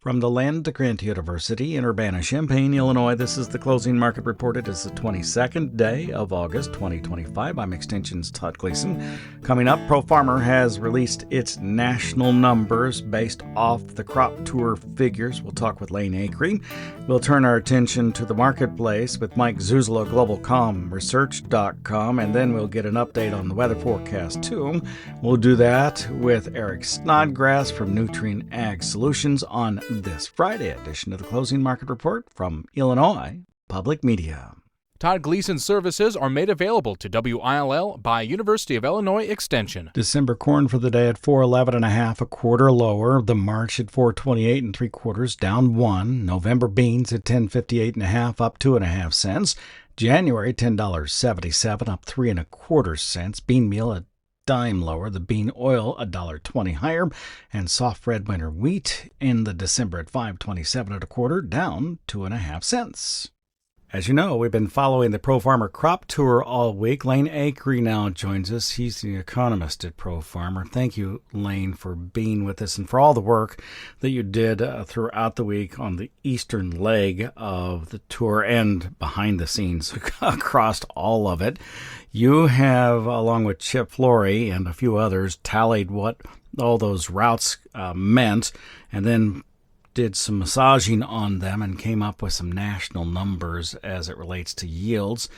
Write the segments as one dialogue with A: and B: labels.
A: From the Land-Grant University in Urbana-Champaign, Illinois, this is the Closing Market Report. It is the 22nd day of August 2025. I'm Extension's Todd Gleason. Coming up, Pro Farmer has released its national numbers based off the crop tour figures. We'll talk with Lane Akre. We'll turn our attention to the marketplace with Mike Zuzolo of GlobalComResearch.com, and then we'll get an update on the weather forecast too. We'll do that with Eric Snodgrass from Nutrient Ag Solutions on this Friday edition of the Closing Market Report from Illinois Public Media.
B: Todd Gleason services are made available to WILL by University of Illinois Extension.
A: December corn for the day at $4.11 a quarter lower. The March at $4.28 3/4 down 1. November beans at $10.58.5 up 2.5 cents. January $10.77 up 3 1/4 cents. Bean meal at dime lower, the bean oil $1.20 higher, and soft red winter wheat in the December at $5.27 1/4 down 2.5 cents. As you know, we've been following the Pro Farmer Crop Tour all week. Lane Akre now joins us. He's the economist at Pro Farmer. Thank you, Lane, for being with us and for all the work that you did throughout the week on the eastern leg of the tour and behind the scenes across all of it. You have, along with Chip Flory and a few others, tallied what all those routes meant and then did some massaging on them and came up with some national numbers as it relates to yields.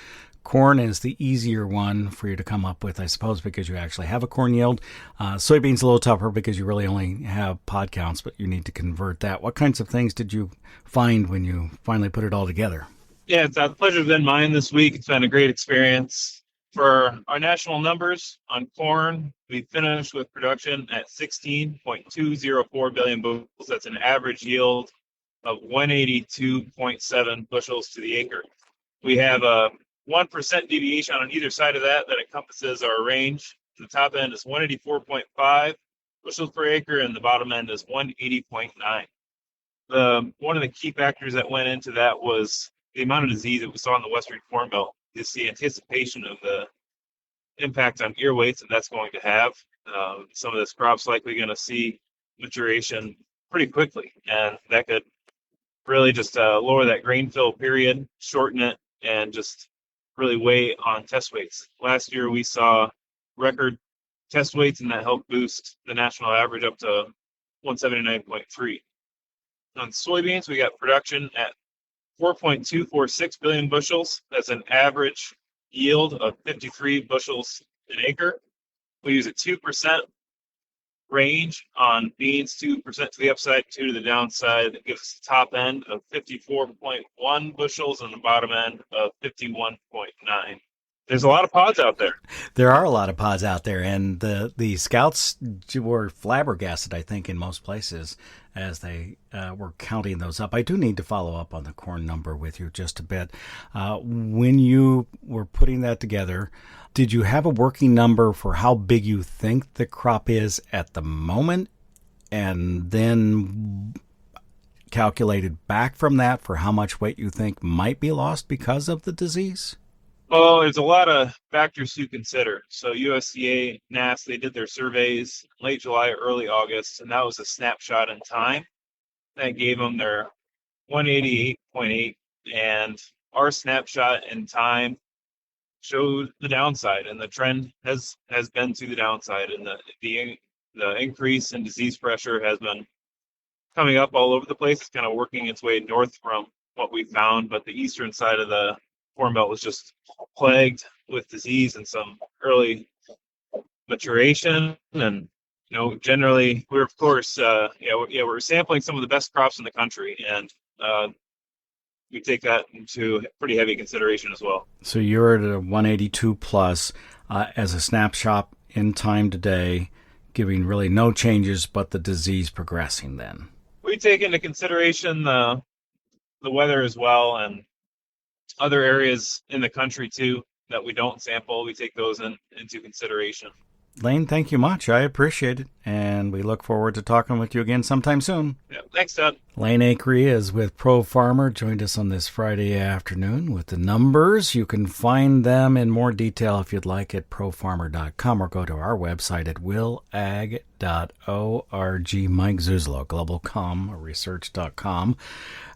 A: Corn is the easier one for you to come up with, I suppose, because you actually have a corn yield. Soybeans a little tougher because you really only have pod counts, but you need to convert that. What kinds of things did you find when you finally put it all together?
C: Yeah, the pleasure's been mine this week. It's been a great experience. For our national numbers on corn, we finished with production at 16.204 billion bushels. That's an average yield of 182.7 bushels to the acre. We have a 1% deviation on either side of that encompasses our range. The top end is 184.5 bushels per acre, and the bottom end is 180.9. One of the key factors that went into that was the amount of disease that we saw in the Western Corn Belt. Is the anticipation of the impact on ear weights that that's going to have. Some of this crop's likely going to see maturation pretty quickly, and that could really just lower that grain fill period, shorten it, and just really weigh on test weights. Last year we saw record test weights, and that helped boost the national average up to 179.3. On soybeans, we got production at 4.246 billion bushels. That's an average yield of 53 bushels an acre. We use a 2% range on beans, 2% to the upside, 2 to the downside. That gives us the top end of 54.1 bushels and the bottom end of 51.9. There's a lot of pods out there.
A: There are a lot of pods out there, and the scouts were flabbergasted, I think, in most places as they were counting those up. I do need to follow up on the corn number with you just a bit. When you were putting that together, did you have a working number for how big you think the crop is at the moment, and then calculated back from that for how much weight you think might be lost because of the disease?
C: Oh, there's a lot of factors to consider. So USDA, NASS, they did their surveys late July, early August, and that was a snapshot in time. That gave them their 188.8, and our snapshot in time showed the downside, and the trend has been to the downside, and the increase in disease pressure has been coming up all over the place. It's kind of working its way north from what we found, but the eastern side of the Corn Belt was just plagued with disease and some early maturation. And generally, we're of course, we're sampling some of the best crops in the country, and we take that into pretty heavy consideration as well.
A: So you're at a 182 plus as a snapshot in time today, giving really no changes but the disease progressing. Then
C: we take into consideration the weather as well, and other areas in the country too that we don't sample. We take those into consideration.
A: Lane, thank you much. I appreciate it. and we look forward to talking with you again sometime soon.
C: Yeah, thanks, Todd.
A: Lane Akre is with Pro Farmer, joined us on this Friday afternoon with the numbers. You can find them in more detail if you'd like at profarmer.com, or go to our website at willag.org. Mike Zuzolo, globalcomresearch.com.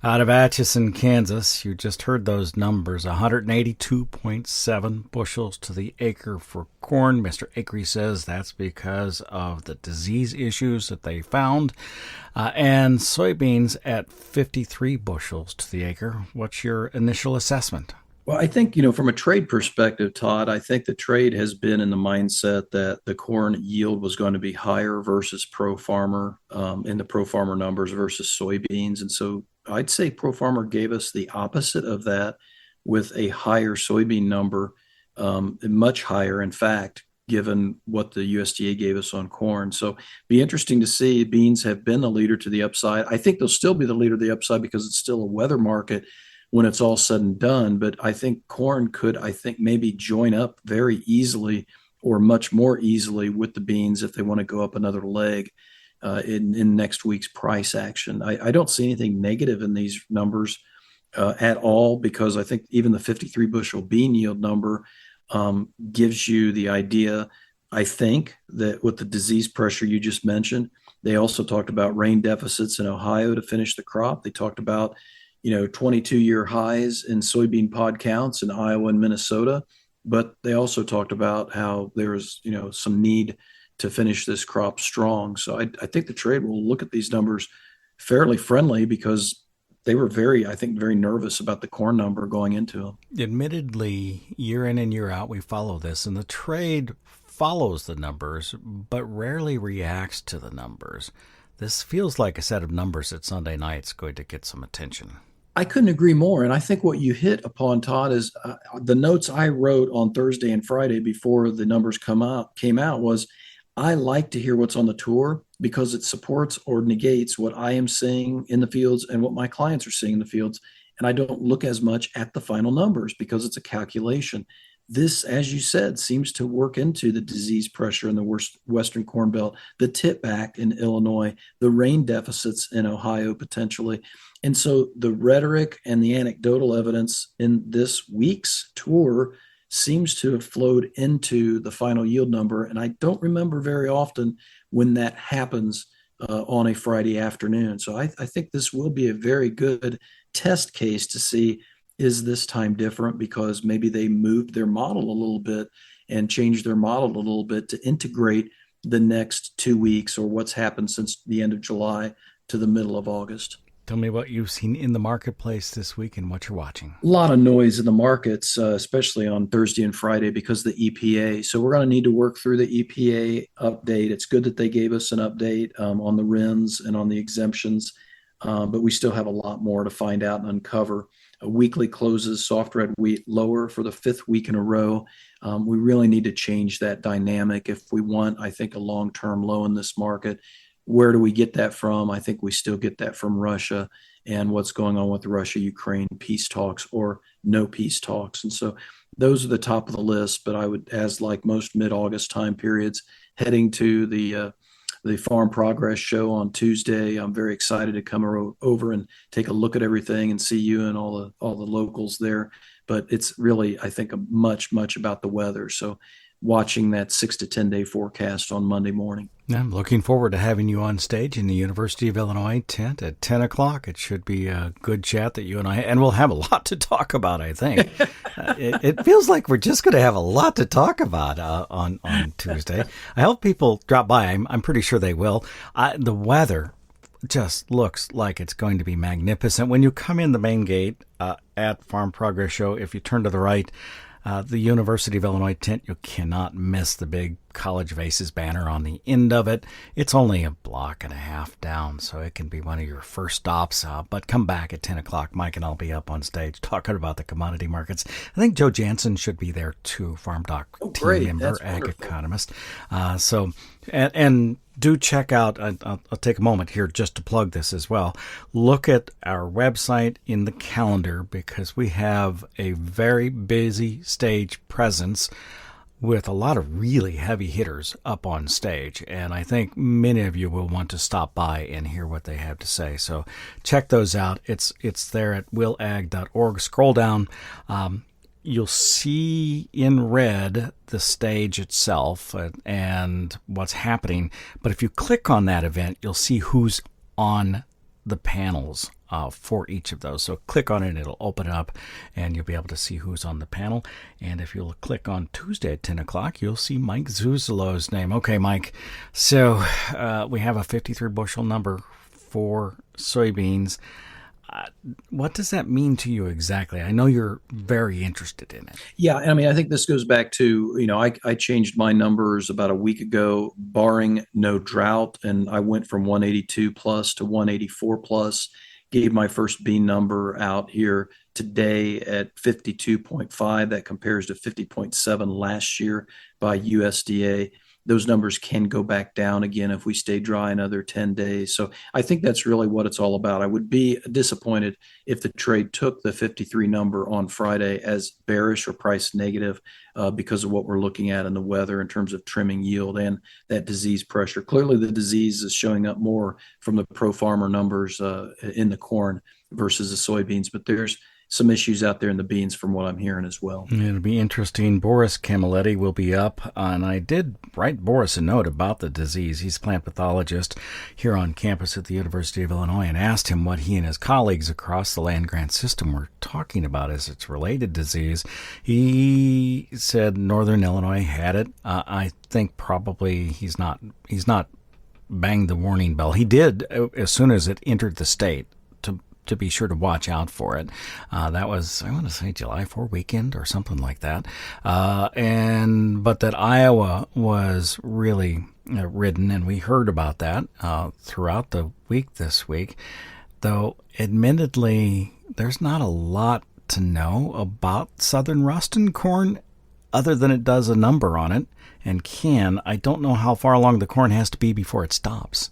A: Out of Atchison, Kansas, you just heard those numbers, 182.7 bushels to the acre for corn. Mr. Akre says that's because of the disease issues that they found. And soybeans at 53 bushels to the acre. What's your initial assessment?
D: Well, I think, from a trade perspective, Todd, I think the trade has been in the mindset that the corn yield was going to be higher versus Pro Farmer, in the Pro Farmer numbers versus soybeans. And so I'd say Pro Farmer gave us the opposite of that with a higher soybean number, much higher, in fact, given what the USDA gave us on corn. So be interesting to see. Beans have been the leader to the upside. I think they'll still be the leader to the upside because it's still a weather market when it's all said and done. But I think corn could, maybe join up very easily or much more easily with the beans if they want to go up another leg in next week's price action. I don't see anything negative in these numbers at all, because I think even the 53 bushel bean yield number gives you the idea, I think, that with the disease pressure you just mentioned. They also talked about rain deficits in Ohio to finish the crop. They talked about 22-year highs in soybean pod counts in Iowa and Minnesota. But they also talked about how there's, some need to finish this crop strong. So I think the trade will look at these numbers fairly friendly, because they were very nervous about the corn number going into them.
A: Admittedly, year in and year out, we follow this, and the trade follows the numbers, but rarely reacts to the numbers. This feels like a set of numbers that Sunday night's going to get some attention.
D: I couldn't agree more. And I think what you hit upon, Todd, is the notes I wrote on Thursday and Friday before the numbers came out was, I like to hear what's on the tour, because it supports or negates what I am seeing in the fields and what my clients are seeing in the fields. And I don't look as much at the final numbers because it's a calculation. This, as you said, seems to work into the disease pressure in the Western Corn Belt, the tip back in Illinois, the rain deficits in Ohio potentially. And so the rhetoric and the anecdotal evidence in this week's tour seems to have flowed into the final yield number. And I don't remember very often when that happens on a Friday afternoon. So I think this will be a very good test case to see, is this time different, because maybe they moved their model a little bit and changed their model a little bit to integrate the next 2 weeks, or what's happened since the end of July to the middle of August.
A: Tell me what you've seen in the marketplace this week and what you're watching.
D: A lot of noise in the markets, especially on Thursday and Friday because of the EPA. So we're going to need to work through the EPA update. It's good that they gave us an update on the RINs and on the exemptions, but we still have a lot more to find out and uncover. Weekly closes, soft red wheat lower for the fifth week in a row. We really need to change that dynamic if we want, I think, a long-term low in this market. Where do we get that from? I think we still get that from Russia and what's going on with the Russia-Ukraine peace talks or no peace talks. And so those are the top of the list. But I would, as like most mid-August time periods, heading to the Farm Progress show on Tuesday, I'm very excited to come over and take a look at everything and see you and all the locals there. But it's really, I think, much about the weather. So watching that 6 to 10 day forecast on Monday morning.
A: I'm looking forward to having you on stage in the University of Illinois tent at 10 o'clock. It should be a good chat that you and I, and we'll have a lot to talk about, I think. It feels like we're just going to have a lot to talk about on Tuesday. I hope people drop by. I'm pretty sure they will. The weather just looks like it's going to be magnificent. When you come in the main gate at Farm Progress Show, if you turn to the right, the University of Illinois tent, you cannot miss the big College of Aces banner on the end of it. It's only a block and a half down, so it can be one of your first stops. But come back at 10 o'clock. Mike and I'll be up on stage talking about the commodity markets. I think Joe Jansen should be there too, FarmDoc team member, ag economist. And do check out, I'll take a moment here just to plug this as well. Look at our website in the calendar because we have a very busy stage presence with a lot of really heavy hitters up on stage. And I think many of you will want to stop by and hear what they have to say. So check those out. It's there at willag.org. Scroll down. You'll see in red the stage itself and what's happening. But if you click on that event, you'll see who's on the panels for each of those. So click on it, it'll open up, and you'll be able to see who's on the panel. And if you'll click on Tuesday at 10 o'clock, you'll see Mike Zuzolo's name. Okay, Mike, so we have a 53 bushel number for soybeans. What does that mean to you exactly? I know you're very interested in it.
D: Yeah, I mean, I think this goes back to, I changed my numbers about a week ago, barring no drought, and I went from 182 plus to 184 plus, gave my first bean number out here today at 52.5. That compares to 50.7 last year by USDA. Those numbers can go back down again if we stay dry another 10 days. So I think that's really what it's all about. I would be disappointed if the trade took the 53 number on Friday as bearish or price negative because of what we're looking at in the weather in terms of trimming yield and that disease pressure. Clearly, the disease is showing up more from the pro farmer numbers in the corn versus the soybeans, but there's some issues out there in the beans from what I'm hearing as well.
A: It'll be interesting. Boris Camilletti will be up, and I did write Boris a note about the disease. He's a plant pathologist here on campus at the University of Illinois, and asked him what he and his colleagues across the land-grant system were talking about as its related disease. He said Northern Illinois had it. I think probably he's not banged the warning bell. He did as soon as it entered the state, to be sure to watch out for it. That was, I want to say, July 4 weekend or something like that. But that Iowa was really ridden, and we heard about that throughout the week this week. Though, admittedly, there's not a lot to know about southern rust in corn other than it does a number on it and can. I don't know how far along the corn has to be before it stops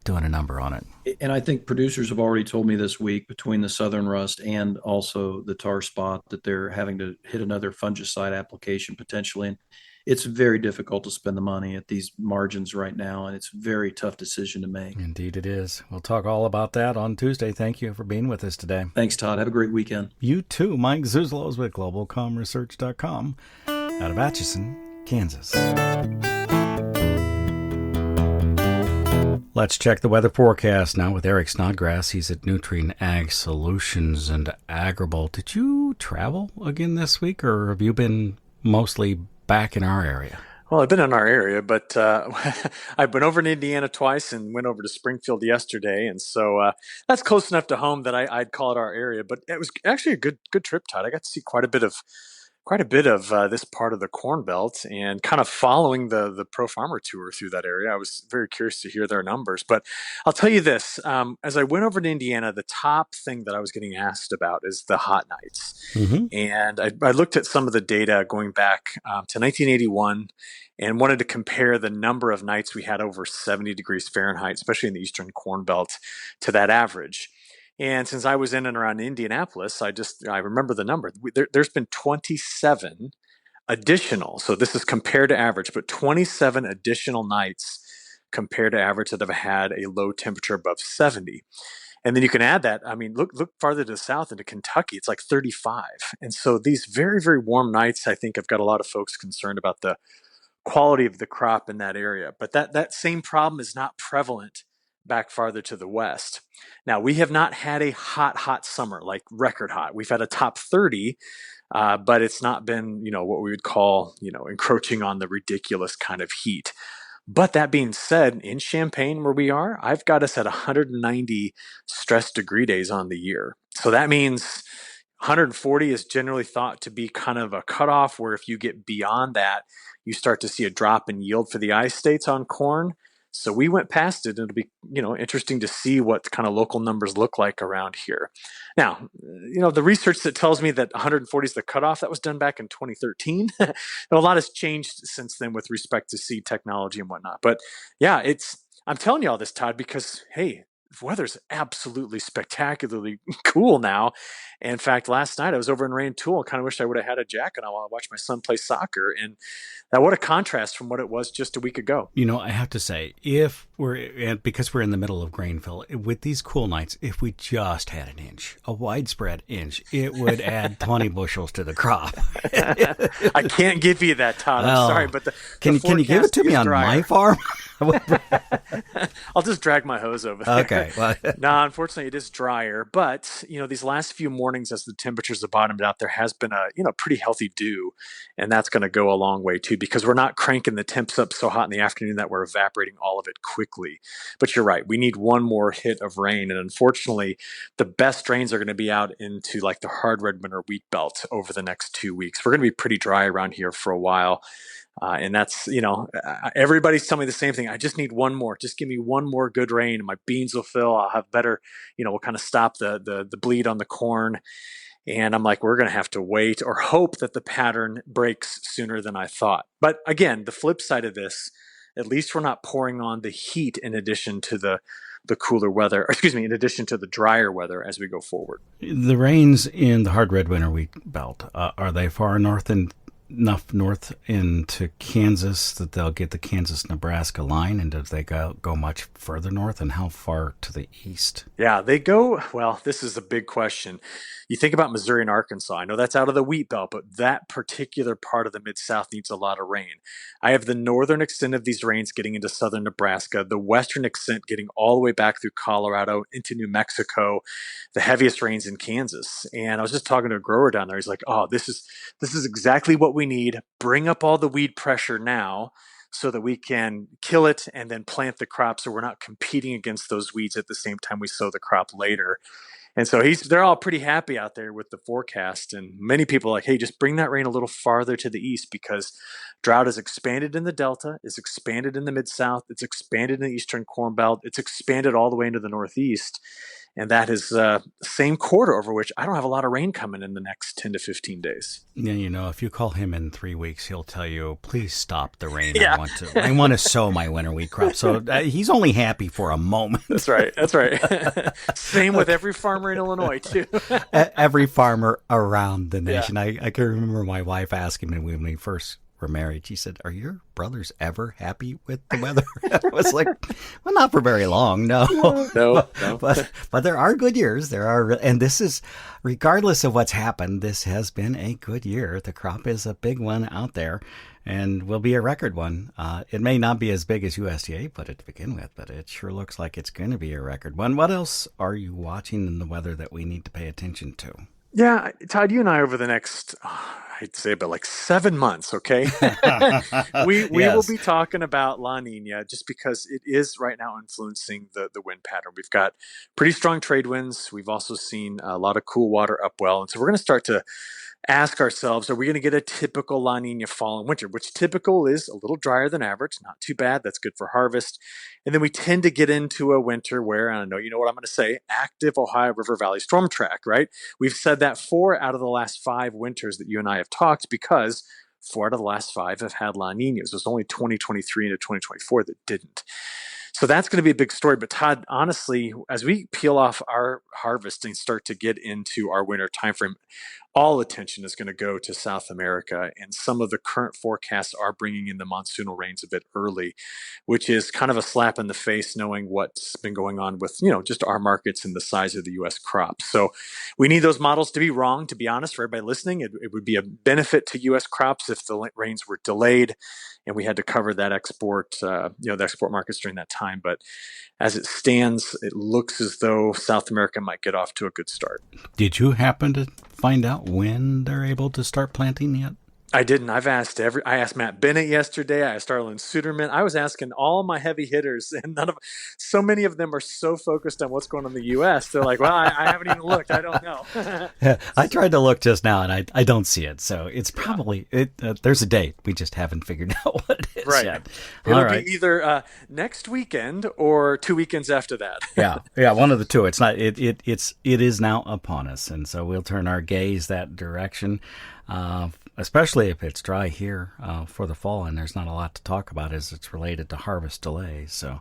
A: doing a number on it.
D: And I think producers have already told me this week, between the southern rust and also the tar spot, that they're having to hit another fungicide application potentially. And it's very difficult to spend the money at these margins right now, and it's a very tough decision to make.
A: Indeed it is. We'll talk all about that on Tuesday. Thank you for being with us today.
D: Thanks, Todd. Have a great weekend.
A: You too. Mike Zuzolo is with GlobalComResearch.com out of Atchison, Kansas. Let's check the weather forecast now with Eric Snodgrass. He's at Nutrien Ag Solutions and Agribolt. Did you travel again this week, or have you been mostly back in our area?
E: Well, I've been in our area, but I've been over in Indiana twice and went over to Springfield yesterday, and so that's close enough to home that I'd call it our area. But it was actually a good trip, Todd. I got to see quite a bit of this part of the Corn Belt, and kind of following the Pro Farmer Tour through that area. I was very curious to hear their numbers. But I'll tell you this, as I went over to Indiana, the top thing that I was getting asked about is the hot nights. Mm-hmm. And I looked at some of the data going back to 1981 and wanted to compare the number of nights we had over 70 degrees Fahrenheit, especially in the Eastern Corn Belt, to that average. And since I was in and around Indianapolis, I remember the number. There's been 27 additional, so this is compared to average, but 27 additional nights compared to average that have had a low temperature above 70. And then you can add that, I mean, look farther to the south into Kentucky, it's like 35. And so these very, very warm nights, I think, have got a lot of folks concerned about the quality of the crop in that area. But that same problem is not prevalent back farther to the west. Now, we have not had a hot summer, like record hot. We've had a top 30, but it's not been, what we would call, encroaching on the ridiculous kind of heat. But that being said, in Champaign, where we are, I've got us at 190 stress degree days on the year. So that means 140 is generally thought to be kind of a cutoff, where if you get beyond that, you start to see a drop in yield for the I-states on corn. So we went past it. It'll be, interesting to see what kind of local numbers look like around here. Now, the research that tells me that 140 is the cutoff, that was done back in 2013. A lot has changed since then with respect to seed technology and whatnot. But yeah, I'm telling you all this, Todd, because, hey, the weather's absolutely spectacularly cool now. And in fact, last night I was over in Rantoul. Kind of wish I would have had a jacket on while I watched my son play soccer. And what a contrast from what it was just a week ago.
A: I have to say, because we're in the middle of Grainville, with these cool nights, if we just had an inch, a widespread inch, it would add 20 bushels to the crop.
E: I can't give you that, Todd. I'm sorry, but
A: can you give it to me on my farm?
E: I'll just drag my hose over there.
A: Okay. Well.
E: No, unfortunately, it is drier. But these last few mornings, as the temperatures have bottomed out, there has been a pretty healthy dew, and that's going to go a long way too, because we're not cranking the temps up so hot in the afternoon that we're evaporating all of it quickly. But you're right, we need one more hit of rain, and unfortunately, the best rains are going to be out into like the hard red winter wheat belt over the next 2 weeks. We're going to be pretty dry around here for a while. And that's, everybody's telling me the same thing. I just need one more. Just give me one more good rain, and my beans will fill. I'll have better, we'll kind of stop the bleed on the corn. And I'm like, we're going to have to wait or hope that the pattern breaks sooner than I thought. But again, the flip side of this, at least we're not pouring on the heat in addition to the cooler weather, in addition to the drier weather as we go forward.
A: The rains in the hard red winter wheat belt, are they far enough north into Kansas that they'll get the Kansas-Nebraska line? And do they go much further north, and how far to the east?
E: Yeah, they go, well, this is a big question. You think about Missouri and Arkansas. I know that's out of the wheat belt, but that particular part of the Mid-South needs a lot of rain. I have the northern extent of these rains getting into southern Nebraska, the western extent getting all the way back through Colorado into New Mexico, the heaviest rains in Kansas. And I was just talking to a grower down there. He's like, oh, this is exactly what we need. Bring up all the weed pressure now so that we can kill it and then plant the crop, so we're not competing against those weeds at the same time we sow the crop later. And so they're all pretty happy out there with the forecast. And many people are like, hey, just bring that rain a little farther to the east, because drought is expanded in the Delta, it's expanded in the Mid-South, it's expanded in the Eastern Corn Belt, it's expanded all the way into the Northeast. And that is the same quarter over which I don't have a lot of rain coming in the next 10 to 15 days.
A: Yeah, if you call him in 3 weeks, he'll tell you, please stop the rain. Yeah. I want to sow my winter wheat crop. So he's only happy for a moment.
E: That's right. Same with every farmer in Illinois, too.
A: Every farmer around the nation. Yeah. I can remember my wife asking me when we first were married, she said, are your brothers ever happy with the weather? I was like, well, not for very long, no. But there are good years. And this is, regardless of what's happened, this has been a good year. The crop is a big one out there, and will be a record one. It may not be as big as USDA put it to begin with, but it sure looks like it's going to be a record one. What else are you watching in the weather that we need to pay attention to?
E: Yeah, Todd, you and I over the next, I'd say about like 7 months, okay? we will be talking about La Nina, just because it is right now influencing the wind pattern. We've got pretty strong trade winds. We've also seen a lot of cool water upwell. And so we're going to start to ask ourselves, are we going to get a typical La Nina fall and winter, which typical is a little drier than average, not too bad. That's good for harvest. And then we tend to get into a winter where, I know you know what I'm going to say, active Ohio River Valley storm track, right? We've said that 4 out of the last 5 winters that you and I have talked, because 4 out of the last 5 have had La Ninas. It was only 2023 into 2024 that didn't. So that's going to be a big story. But Todd, honestly, as we peel off our harvest and start to get into our winter timeframe, all attention is going to go to South America, and some of the current forecasts are bringing in the monsoonal rains a bit early, which is kind of a slap in the face, knowing what's been going on with, just our markets and the size of the U.S. crop. So we need those models to be wrong, to be honest, for everybody listening. It would be a benefit to U.S. crops if the rains were delayed and we had to cover that export, the export markets during that time. But as it stands, it looks as though South America might get off to a good start.
A: Did you happen to find out when they're able to start planting yet?
E: I didn't. I asked Matt Bennett yesterday. I asked Arlen Suderman. I was asking all my heavy hitters, and so many of them are so focused on what's going on in the U.S. They're like, well, I haven't even looked. I don't know.
A: I tried to look just now, and I don't see it. So it's probably, there's a date. We just haven't figured out what it is yet.
E: It'll be either next weekend or 2 weekends after that.
A: Yeah, one of the two. It's not. It is now upon us, and so we'll turn our gaze that direction. Especially if it's dry here for the fall, and there's not a lot to talk about as it's related to harvest delays. So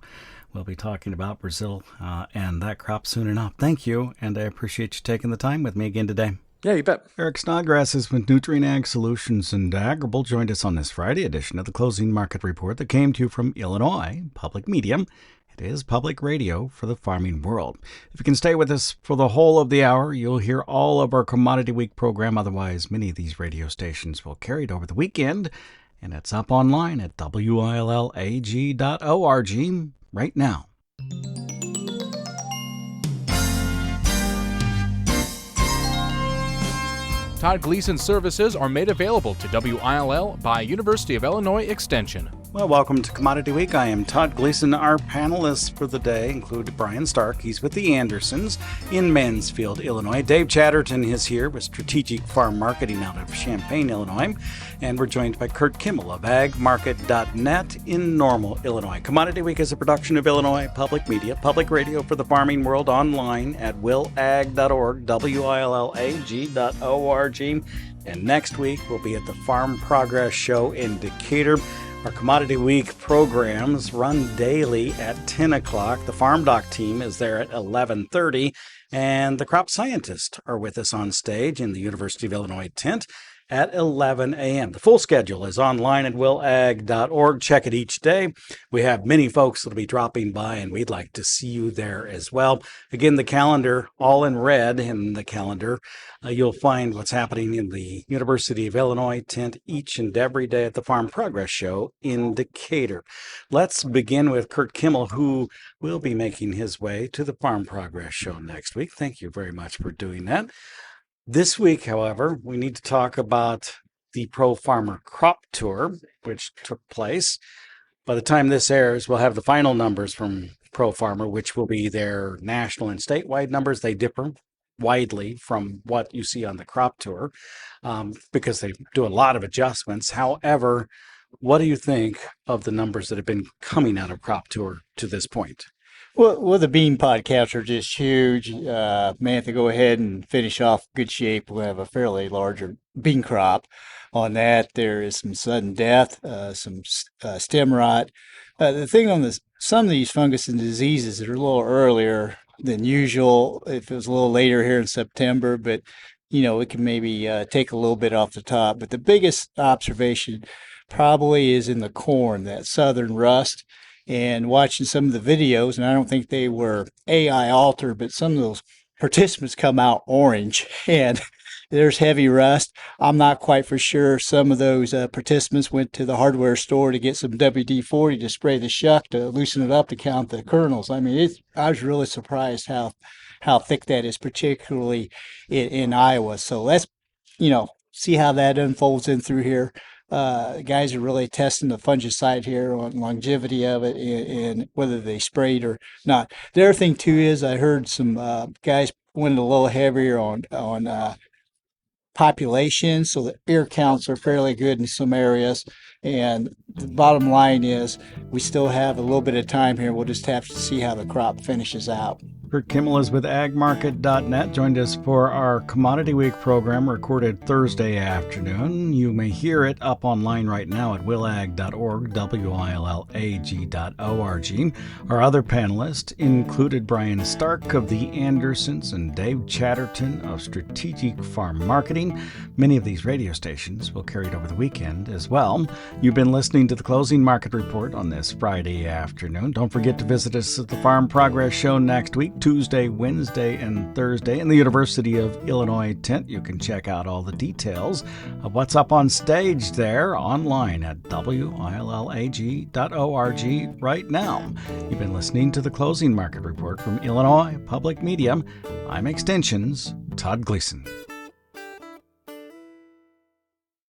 A: We'll be talking about Brazil and that crop soon enough. Thank you, and I appreciate you taking the time with me again today.
E: Yeah, you bet.
A: Eric Snodgrass is with Nutrient Ag Solutions, and Agrible joined us on this Friday edition of the Closing Market Report that came to you from Illinois Public Media. It is public radio for the farming world. If you can stay with us for the whole of the hour, you'll hear all of our Commodity Week program. Otherwise, many of these radio stations will carry it over the weekend, and it's up online at willag.org right now.
B: Todd Gleason services are made available to WILL by University of Illinois Extension.
A: Well, welcome to Commodity Week. I am Todd Gleason. Our panelists for the day include Brian Stark. He's with the Andersons in Mansfield, Illinois. Dave Chatterton is here with Strategic Farm Marketing out of Champaign, Illinois. And we're joined by Kurt Kimmel of agmarket.net in Normal, Illinois. Commodity Week is a production of Illinois Public Media, public radio for the farming world, online at willag.org, willag.org. And next week, we'll be at the Farm Progress Show in Decatur. Our Commodity Week programs run daily at 10 o'clock. The farmdoc team is there at 11:30, and the crop scientists are with us on stage in the University of Illinois tent at 11 a.m. The full schedule is online at willag.org. Check it each day. We have many folks that will be dropping by, and we'd like to see you there as well. Again, the calendar, all in red in the calendar. You'll find what's happening in the University of Illinois tent each and every day at the Farm Progress Show in Decatur. Let's begin with Kurt Kimmel, who will be making his way to the Farm Progress Show next week. Thank you very much for doing that. This week, however, we need to talk about the Pro Farmer Crop Tour, which took place. By the time this airs, we'll have the final numbers from Pro Farmer, which will be their national and statewide numbers. They differ widely from what you see on the Crop Tour because they do a lot of adjustments. However, what do you think of the numbers that have been coming out of Crop Tour to this point?
F: Well, the bean pod counts are just huge. Man, to go ahead and finish off good shape, we'll have a fairly larger bean crop. On that, there is some sudden death, some stem rot. The thing on some of these fungus and diseases that are a little earlier than usual, if it was a little later here in September, but it can maybe take a little bit off the top. But the biggest observation probably is in the corn, that southern rust. And watching some of the videos, and I don't think they were AI altered, but some of those participants come out orange, and there's heavy rust. I'm not quite for sure. Some of those participants went to the hardware store to get some WD-40 to spray the shuck to loosen it up to count the kernels. I mean, I was really surprised how thick that is, particularly in Iowa. So let's, see how that unfolds in through here. Guys are really testing the fungicide here on longevity of it and whether they sprayed or not. The other thing too is I heard some guys went a little heavier on population, so the ear counts are fairly good in some areas. And the bottom line is we still have a little bit of time here. We'll just have to see how the crop finishes out.
A: Kurt Kimmel is with agmarket.net, joined us for our Commodity Week program recorded Thursday afternoon. You may hear it up online right now at willag.org, willag.org. Our other panelists included Brian Stark of the Andersons and Dave Chatterton of Strategic Farm Marketing. Many of these radio stations will carry it over the weekend as well. You've been listening to the Closing Market Report on this Friday afternoon. Don't forget to visit us at the Farm Progress Show next week, Tuesday, Wednesday, and Thursday in the University of Illinois tent. You can check out all the details of what's up on stage there online at willag.org right now. You've been listening to the Closing Market Report from Illinois Public Media. I'm Extension's Todd Gleason.